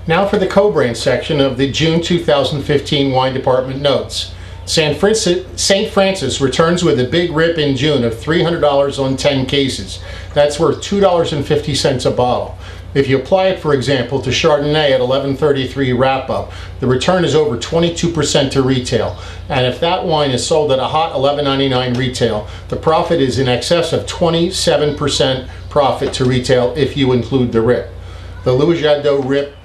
Now for the Kobrand section of the June 2015 Wine Department Notes. St. Francis returns with a big rip in June of $300 on 10 cases. That's worth $2.50 a bottle. If you apply it, for example, to Chardonnay at 11.33 wrap-up, the return is over 22% to retail. And if that wine is sold at a hot $11.99 retail, the profit is in excess of 27% profit to retail if you include the rip. The Louis Jadot rip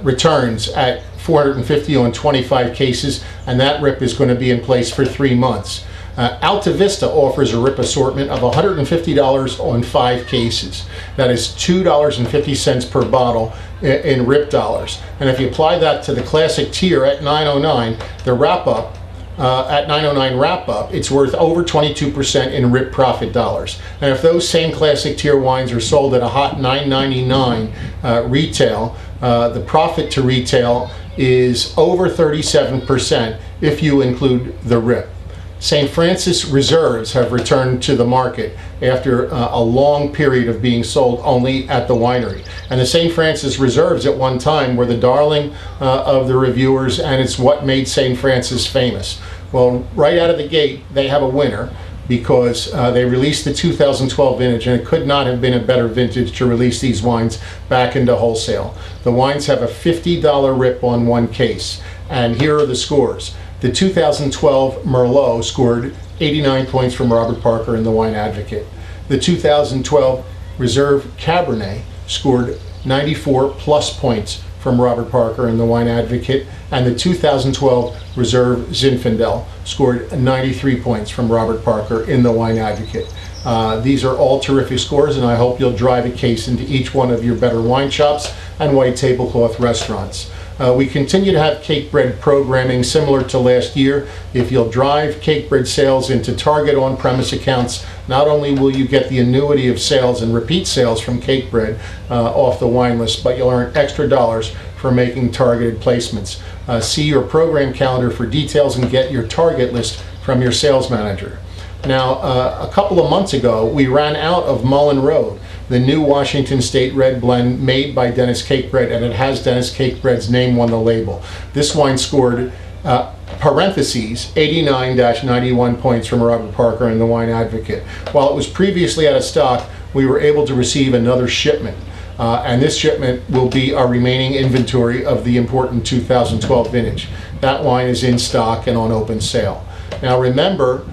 returns at $450 on 25 cases, and that rip is going to be in place for 3 months. Alta Vista offers a rip assortment of $150 on 5 cases. That is $2.50 per bottle in rip dollars. And if you apply that to the classic tier at $9.09, the wrap-up at $9.09 wrap-up, it's worth over 22% in rip profit dollars. And if those same classic tier wines are sold at a hot $9.99 retail, the profit to retail is over 37% if you include the rip. St. Francis Reserves have returned to the market after a long period of being sold only at the winery. And the St. Francis Reserves at one time were the darling of the reviewers, and it's what made St. Francis famous. Well, right out of the gate, they have a winner because they released the 2012 vintage, and it could not have been a better vintage to release these wines back into wholesale. The wines have a $50 rip on 1 case, and here are the scores. The 2012 Merlot scored 89 points from Robert Parker in the Wine Advocate. The 2012 Reserve Cabernet scored 94 plus points from Robert Parker in the Wine Advocate, and the 2012 Reserve Zinfandel scored 93 points from Robert Parker in the Wine Advocate. These are all terrific scores, and I hope you'll drive a case into each one of your better wine shops and white tablecloth restaurants. We continue to have cake bread programming similar to last year. If you'll drive cake bread sales into Target on-premise accounts, not only will you get the annuity of sales and repeat sales from cake bread off the wine list, but you'll earn extra dollars for making targeted placements. See your program calendar for details and get your target list from your sales manager. Now, a couple of months ago, we ran out of Mullen Road, the new Washington State red blend made by Dennis Cake Bread, and it has Dennis Cake Bread's name on the label. This wine scored parentheses 89-91 points from Robert Parker in the Wine Advocate. While it was previously out of stock, we were able to receive another shipment. And this shipment will be our remaining inventory of the important 2012 vintage. That wine is in stock and on open sale. Now remember,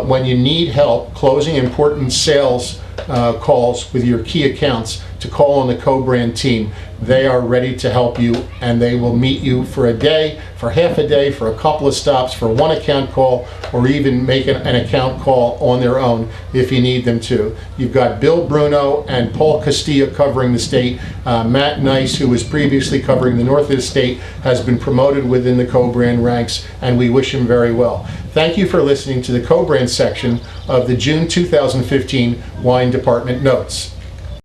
when you need help closing important sales calls with your key accounts, to call on the Kobrand team. They are ready to help you, and they will meet you for a day, for half a day, for a couple of stops, for one account call, or even make an account call on their own if you need them to. You've got Bill Bruno and Paul Castilla covering the state. Matt Nice, who was previously covering the north of the state, has been promoted within the Kobrand ranks, and we wish him very well. Thank you for listening to the Kobrand section of the June 2015 Wine Department Notes.